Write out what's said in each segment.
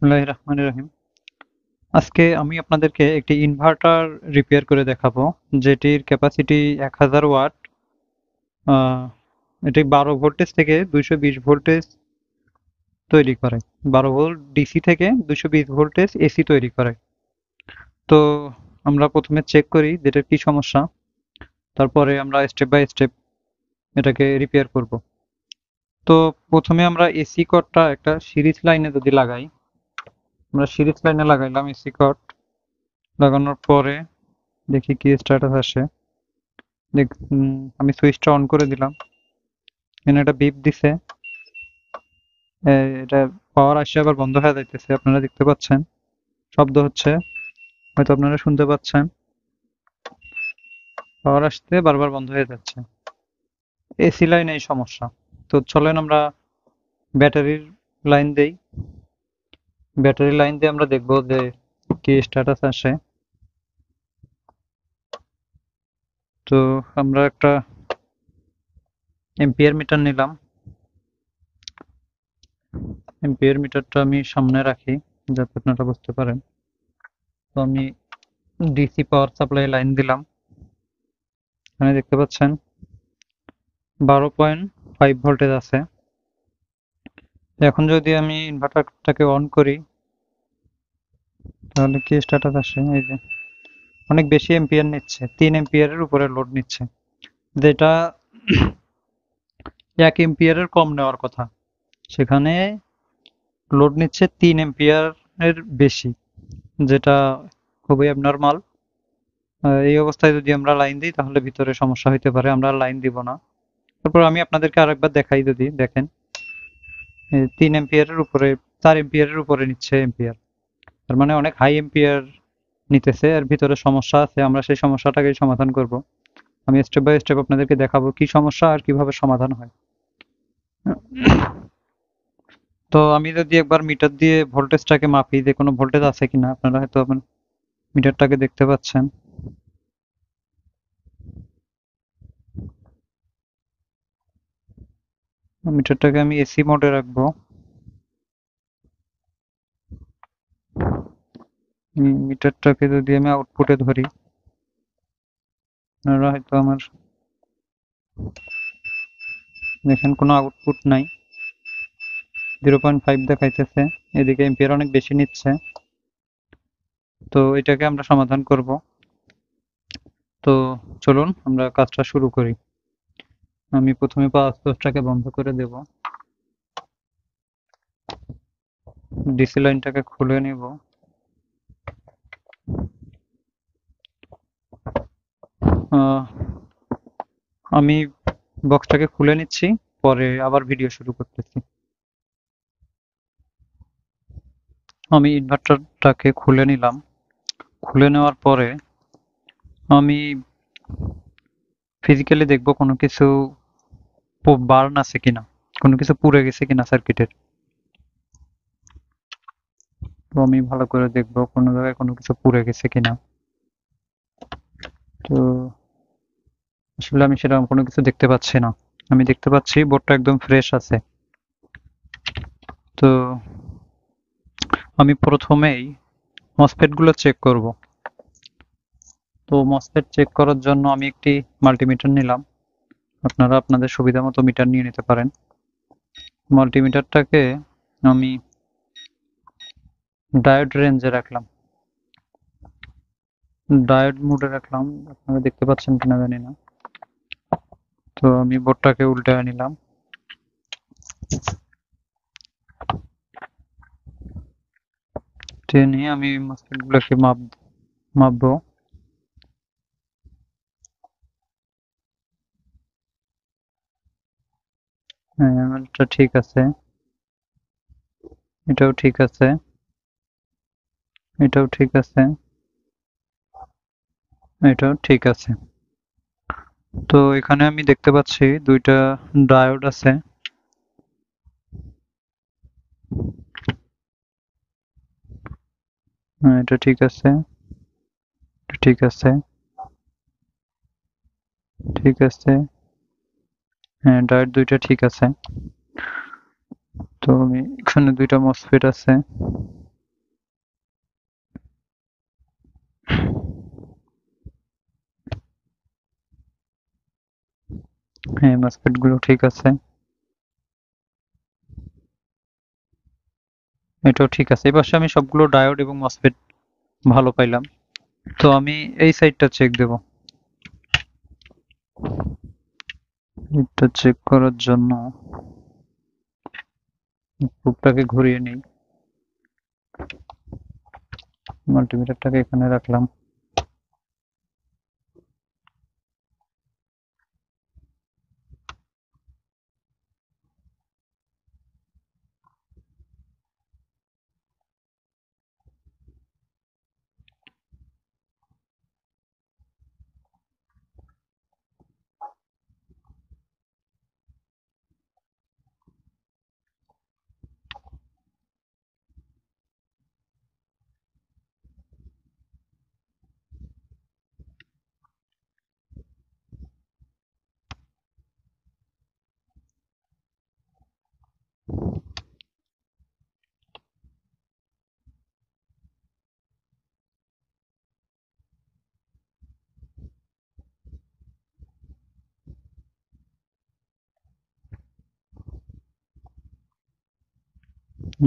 বিসমিল্লাহির রহমানির রহিম। আজকে আমি আপনাদেরকে একটি ইনভার্টার রিপেয়ার করে দেখাবো, যেটির ক্যাপাসিটি 1000 ওয়াট। আহ, এটি 12 ভোল্টেজ থেকে 220 ভোল্টেজ তৈরি করে। 12 ভোল্ট ডিসি থেকে 220 ভোল্টেজ এসি তৈরি করে। তো আমরা প্রথমে চেক করি যেটার কি সমস্যা, তারপরে আমরা স্টেপ বাই স্টেপ এটাকে রিপেয়ার করব। তো প্রথমে আমরা এসি কর্ডটা একটা সিরিজ লাইনে যদি লাগাই, আমরা সিরিজ লাইনে লাগাইলাম এসি কর্ড। লাগানোর পরে দেখি কি স্ট্যাটাস আসে। আমি সুইচটা অন করে দিলাম। এখানে একটা বিপ দিছে। এটা পাওয়ার আসছে আবার বন্ধ হয়ে যাইতেছে, আপনারা দেখতে পাচ্ছেন। শব্দ হচ্ছে, হয়তো আপনারা শুনতে পাচ্ছেন। পাওয়ার আসতে বারবার বন্ধ হয়ে যাচ্ছে। এসি লাইনে এই সমস্যা। তো চলেন আমরা ব্যাটারির লাইন দেই। ব্যাটারি লাইন দিয়ে আমরা দেখবো যে কি স্ট্যাটাস আসে। তো আমরা একটা এম্পিয়ার মিটার নিলাম। এম্পিয়ার মিটারটা আমি সামনে রাখি যাতে আপনারা বুঝতে পারেন। তো আমি ডিসি পাওয়ার সাপ্লাই লাইন দিলাম। এখানে দেখতে পাচ্ছেন 12.5 ভোল্টেজ আছে। এখন যদি আমি ইনভার্টারটাকে অন করি তাহলে কি স্ট্যাটাস আসে, এই যে অনেক বেশি এম্পিয়ার নিচ্ছে, 3 এম্পিয়ারের উপরে লোড নিচ্ছে, যেটা 1 এম্পিয়ারের কম নেওয়ার কথা। সেখানে লোড নিচ্ছে 3 এম্পিয়ারের বেশি, যেটা খুবই অ্যাবনর্মাল। এই অবস্থায় যদি আমরা লাইন দিই তাহলে ভিতরে সমস্যা হইতে পারে, আমরা লাইন দিব না। তারপর আমি আপনাদেরকে আরেকবার দেখাই, যদি দেখেন 3 এম্পিয়ারের উপরে, 4 এম্পিয়ারের উপরে নিচ্ছে এম্পিয়ার। তার মানে অনেক হাই এম্পিয়ার নিতেছে, এর ভিতরে সমস্যা আছে। আমরা সেই সমস্যাটাকে সমাধান করব। আমি স্টেপ বাই স্টেপ আপনাদেরকে দেখাবো কি সমস্যা আর কিভাবে সমাধান হয়। তো আমি যদি একবার মিটার দিয়ে ভোল্টেজটাকে মাপি যে কোনো ভোল্টেজ আছে কিনা, আপনারা হয়তো মিটারটাকে দেখতে পাচ্ছেন। মিটারটাকে আমি এসি মোডে রাখবো। মিটারটাকে যদি আমি আউটপুটে ধরি, আপনারা হয়তো আমার দেখেন কোনো আউটপুট নাই, 0.5 দেখাইতেছে। এদিকে এম্পিয়ার অনেক বেশি নিচ্ছে। তো এটাকে আমরা সমাধান করব। তো চলুন আমরা কাজটা শুরু করি। আমি প্রথমে পাওয়ার সোর্সটাকে বন্ধ করে দেব, ডিসি লাইনটাকে খুলে নিব। আমি বক্সটাকে খুলে নিচ্ছি, পরে আবার ভিডিও শুরু করতেছি। আমি ইনভার্টারটাকে খুলে নিলাম। খুলে নেওয়ার পরে আমি ফিজিক্যালি দেখব কোনো কিছু বার্ন আছে কিনা, কোনো কিছু পুড়ে গেছে কিনা সার্কিটের। তো আমি ভালো করে দেখব কোনো জায়গায় কোনো কিছু পুড়ে গেছে কিনা। তো আসলে আমি সেরকম কোনো কিছু দেখতে পাচ্ছি না। আমি দেখতে পাচ্ছি বোর্ডটা একদম ফ্রেশ আছে। তো আমি প্রথমেই মসফেট গুলো চেক করব। তো মসফেট চেক করার জন্য আমি একটি মাল্টিমিটার নিলাম। আপনারা আপনাদের সুবিধা মতো মিটার নিয়ে নিতে পারেন। মাল্টিমিটারটাকে আমি ডায়োড রেঞ্জে রাখলাম, ডায়োড মোডে রাখলাম। আপনারা দেখতে পাচ্ছেন কিনা জানি না। তো আমি বোর্ডটাকে উল্টায় নিলাম। নিয়ে আমি মসফেট গুলোকে মাপবো। হ্যাঁ, আমারটা ঠিক আছে, এটাও ঠিক আছে, এটাও ঠিক আছে, এটাও ঠিক আছে। তো এখানে আমি দেখতে পাচ্ছি দুইটা ডায়োড আছে। হ্যাঁ, এটা ঠিক আছে, এটা ঠিক আছে, ঠিক আছে। হ্যাঁ, ডায়োড দুইটা ঠিক আছে। তো আমি এখানে দুইটা মসফেট আছে। হ্যাঁ, মসফেট গুলো ঠিক আছে। এটাও ঠিক আছে। এই পাশে আমি সবগুলো ডায়োড এবং মসফেট ভালো পাইলাম। তো আমি এই সাইডটা চেক দেব। এটা চেক করার জন্য প্রুফটাকে ঘুরিয়ে নেই। মাল্টিমিটারটাকে এখানে রাখলাম।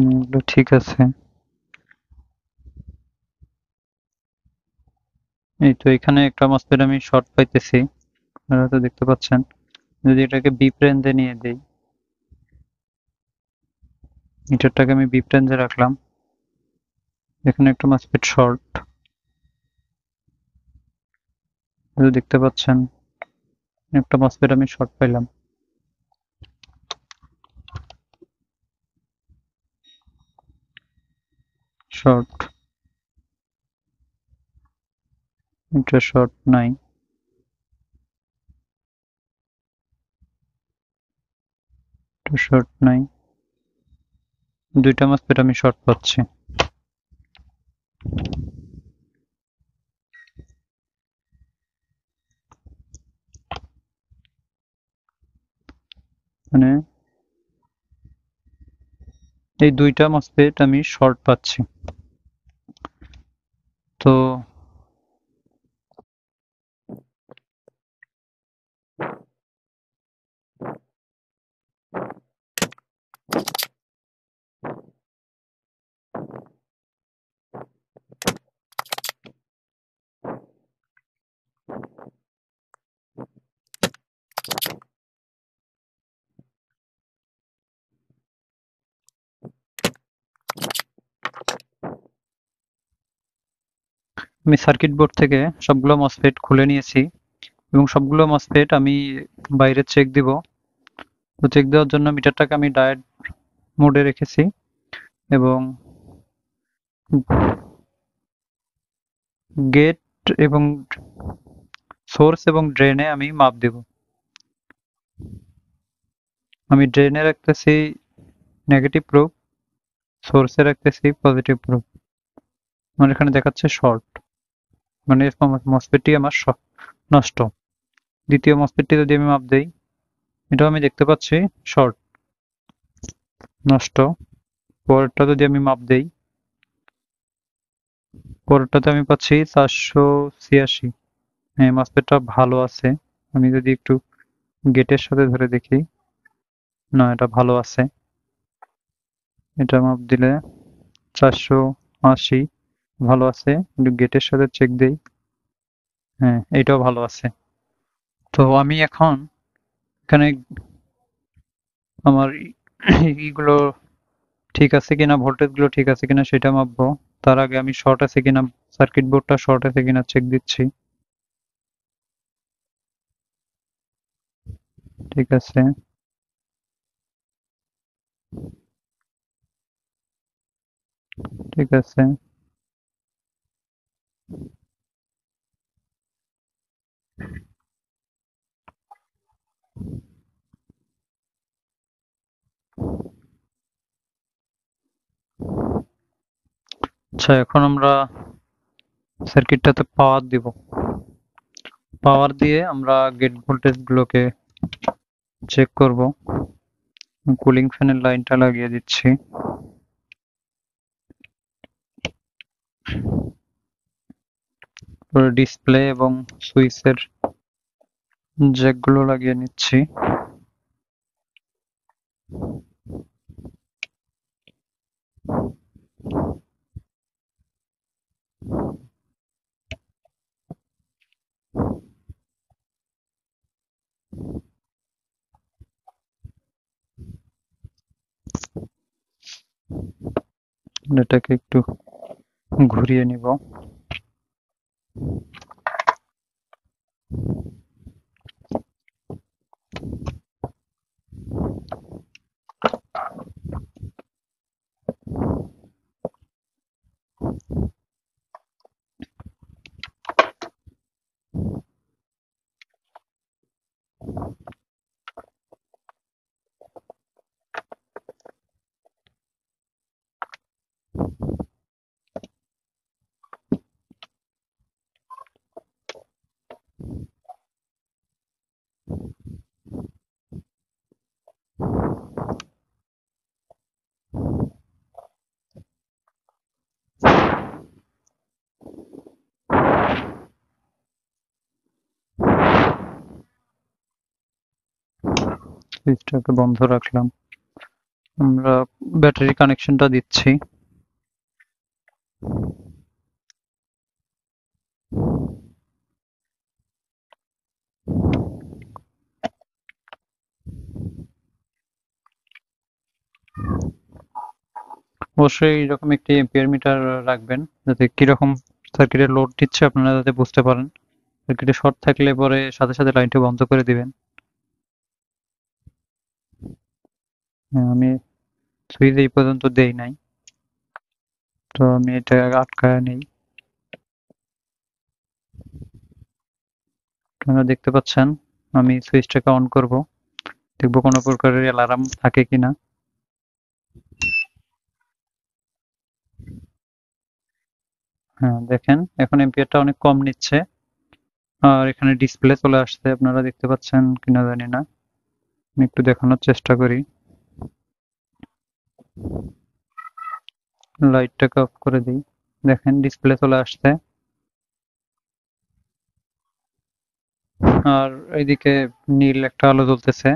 এগুলো ঠিক আছে। এই তো এখানে একটা মসফেট আমি শর্ট পাইতেছি, আপনারা তো দেখতে পাচ্ছেন। যদি এটাকে বিপ রেঞ্জে নিয়ে দেই, মিটারটাকে আমি বিপ রেঞ্জে রাখলাম। এখানে একটা মসফেট শর্ট, দেখতে পাচ্ছেন একটা মসফেট আমি শর্ট পাইলাম। শর্ট, এটা শর্ট নাই, এটা শর্ট নাই। দুইটা মসফেট আমি শর্ট পাচ্ছি। মানে এই দুইটা মসফেট আমি শর্ট পাচ্ছি। তো আমি সার্কিট বোর্ড থেকে সবগুলো মসফেট খুলে নিয়েছি এবং সবগুলো মসফেট আমি বাইরে চেক দিব। তো চেক দেওয়ার জন্য মিটারটাকে আমি ডায়োড মোডে রেখেছি এবং গেট এবং সোর্স এবং ড্রেনে আমি মাপ দেব। আমি ড্রেনে রাখতেছি নেগেটিভ প্রুফ, সোর্সে রাখতেছি পজিটিভ প্রুফ। আমার এখানে দেখাচ্ছে শর্ট, মানে মসফেটটি আমার নষ্ট। দ্বিতীয় মসফেটটি যদি আমি মাপ দেই, এটাও আমি দেখতে পাচ্ছি শর্ট, নষ্ট। পরেরটা যদি আমি মাপ দেই, পরেরটাতে আমি পাচ্ছি 486। হ্যাঁ, মসফেটটা ভালো আছে। আমি যদি একটু গেটের সাথে ধরে দেখি, না এটা ভালো আছে। এটা মাপ দিলে 480 ভালো আছে। একটু গেটের সাথে চেক দেই, হ্যাঁ এইটাও ভালো আছে। তো আমি এখন এখানে আমার ইগুলো ঠিক আছে কিনা, ভোল্টেজ গুলো ঠিক আছে কিনা সেটা মাপবো। তার আগে আমি শর্ট আছে কিনা, সার্কিট বোর্ডটা শর্ট আছে কিনা চেক দিচ্ছি। ঠিক আছে। ঠিক আছে। আচ্ছা, এখন আমরা সার্কিটটাতে পাওয়ার দিব। পাওয়ার দিয়ে আমরা গেট ভোল্টেজ গুলোকে চেক করব। কুলিং ফ্যানের লাইনটা লাগিয়ে দিচ্ছি। ডিসপ্লে এবং সুইচের জ্যাকগুলো লাগিয়ে নিচ্ছি। এটাকে একটু ঘুরিয়ে নিব। সুইচটাকে বন্ধ রাখলাম। আমরা ব্যাটারি কানেকশনটা দিচ্ছি। অবশ্যই এরকম একটি এম্পিয়ার মিটার রাখবেন, যাতে কিরকম সার্কিটের লোড দিচ্ছে আপনারা যাতে বুঝতে পারেন। সার্কিটে শর্ট থাকলে পরে সাথে সাথে লাইনটা বন্ধ করে দিবেন। আমি সুইচ এই পর্যন্ত দেই নাই, তো আমি এটা আটকায় নেই। আপনারা দেখতে পাচ্ছেন আমি সুইচটাকে অন করব, দেখবো কোনো প্রকারের অ্যালার্ম থাকে কিনা। হ্যাঁ, দেখেন এখন এম্পিয়ারটা অনেক কম নিচ্ছে, আর এখানে ডিসপ্লে চলে আসছে, আপনারা দেখতে পাচ্ছেন কিনা জানি না। আমি একটু দেখানোর চেষ্টা করি। লাইটটাকে অফ করে দিই, দেখেন ডিসপ্লে চলে আসছে। আর এইদিকে নীল একটা আলো জ্বলতেছে,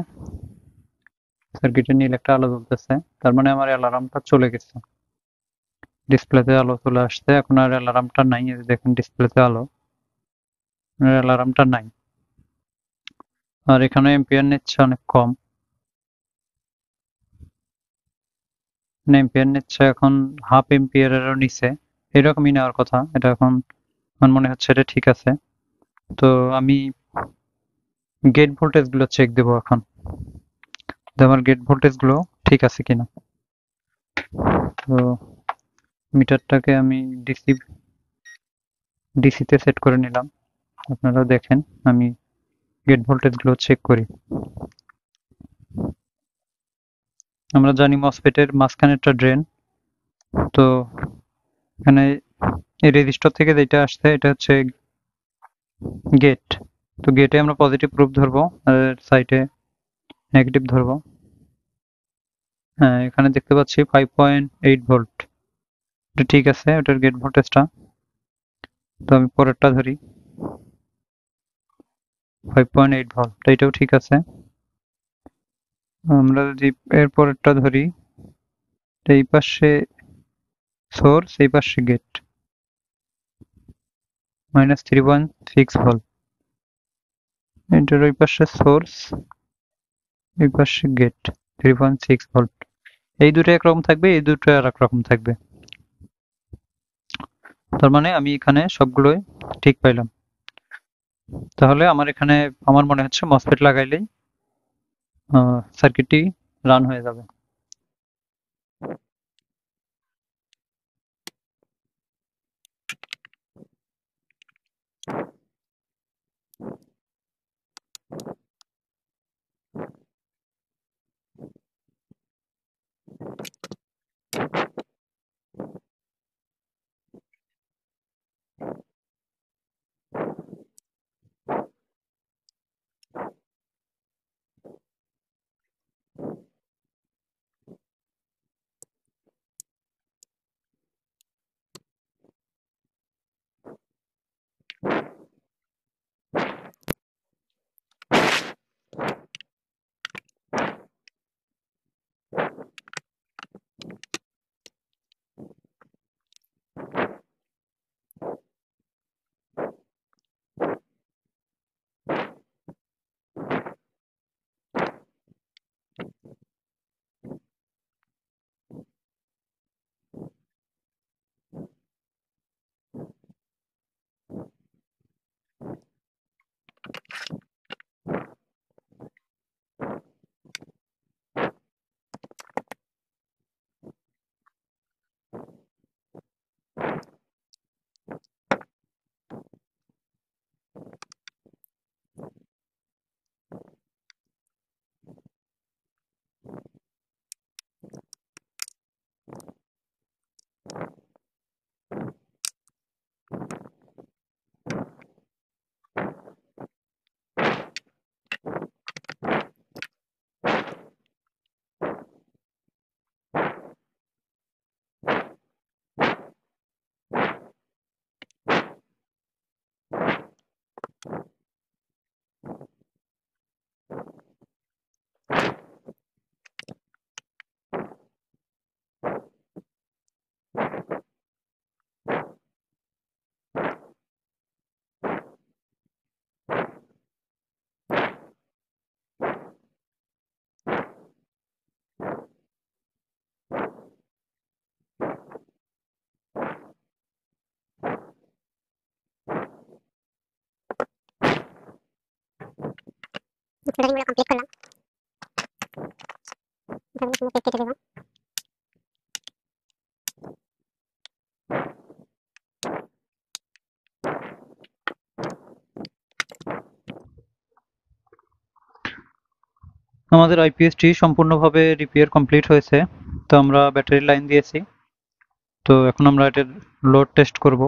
সার্কিটে নীল একটা আলো জ্বলতেছে, তার মানে আমার অ্যালার্মটা চলে গেছে। ডিসপ্লেতে আলো চলে আসছে, এখন আর অ্যালার্মটা নাই। এই যে দেখেন ডিসপ্লেতে আলো, অ্যালার্মটা নাই। আর এখানে এম্পিয়ার নিচ্ছে অনেক কম, এম্পিয়ার নিচ্ছে এখন হাফ এম্পিয়ারেরও নিচে, এরকমই নেওয়ার কথা। এটা এখন আমার মনে হচ্ছে এটা ঠিক আছে। তো আমি গেট ভোল্টেজ গুলো চেক দেবো এখন, যে আমার গেট ভোল্টেজ গুলো ঠিক আছে কিনা। তো মিটারটাকে আমি ডিসি ডিসিতে সেট করে নিলাম। আপনারা দেখেন আমি গেট ভোল্টেজ গুলো চেক করি। আমরা জানি মসফেটের মাঝখানে একটা ড্রেন, তো এখানে এই রেজিস্টর থেকে যেটা আসছে এটা হচ্ছে গেট। তো গেটে আমরা পজিটিভ প্রুফ ধরবো, আর সাইডে নেগেটিভ ধরবো। হ্যাঁ, এখানে দেখতে পাচ্ছি 5.8 ভোল্ট, এটা ঠিক আছে, ওটার গেট ভোল্টেজটা। তো আমি পরেরটা ধরি, 5.8 ভোল্ট, এটাও ঠিক আছে। আমরা যদি এর পরেরটা ধরি, এই পাশে সোর্স, এই পাশে গেট, -3.6 ভোল্ট। এটার ওই পাশে সোর্স, এই পাশে গেট, 3.6 ভোল্ট। এই দুটো একরকম থাকবে, এই দুটো আর এক রকম থাকবে। তার মানে আমি এখানে সবগুলোই ঠিক পাইলাম। তাহলে আমার এখানে আমার মনে হচ্ছে মসফেট লাগাইলেই সার্কিটটি রান হয়ে যাবে। ড্রয়িংগুলো কমপ্লিট করলাম। ড্রয়িংগুলো কেটে দেবো। আমাদের আইপিএসটি সম্পূর্ণভাবে রিপেয়ার কমপ্লিট হয়েছে। তো আমরা ব্যাটারি লাইন দিয়েছি। তো এখন আমরা এটার লোড টেস্ট করব।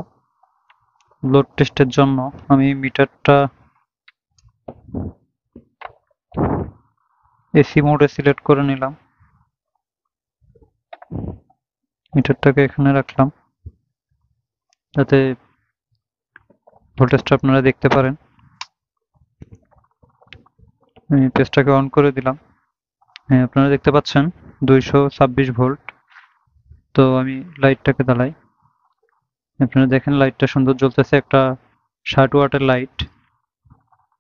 লোড টেস্টের জন্য আমি মিটারটা এসি মোডে সিলেক্ট করে নিলাম। মিটারটাকে এখানে রাখলাম যাতে ভোল্টেজটা আপনারা দেখতে পারেন। আমি পেজটাকে অন করে দিলাম। হ্যাঁ, আপনারা দেখতে পাচ্ছেন 226 ভোল্ট। তো আমি লাইটটাকে জ্বালাই। আপনারা দেখেন লাইটটা সুন্দর জ্বলতেছে, একটা 60 ওয়াটের লাইট।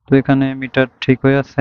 তো এখানে মিটার ঠিক হয়ে আছে।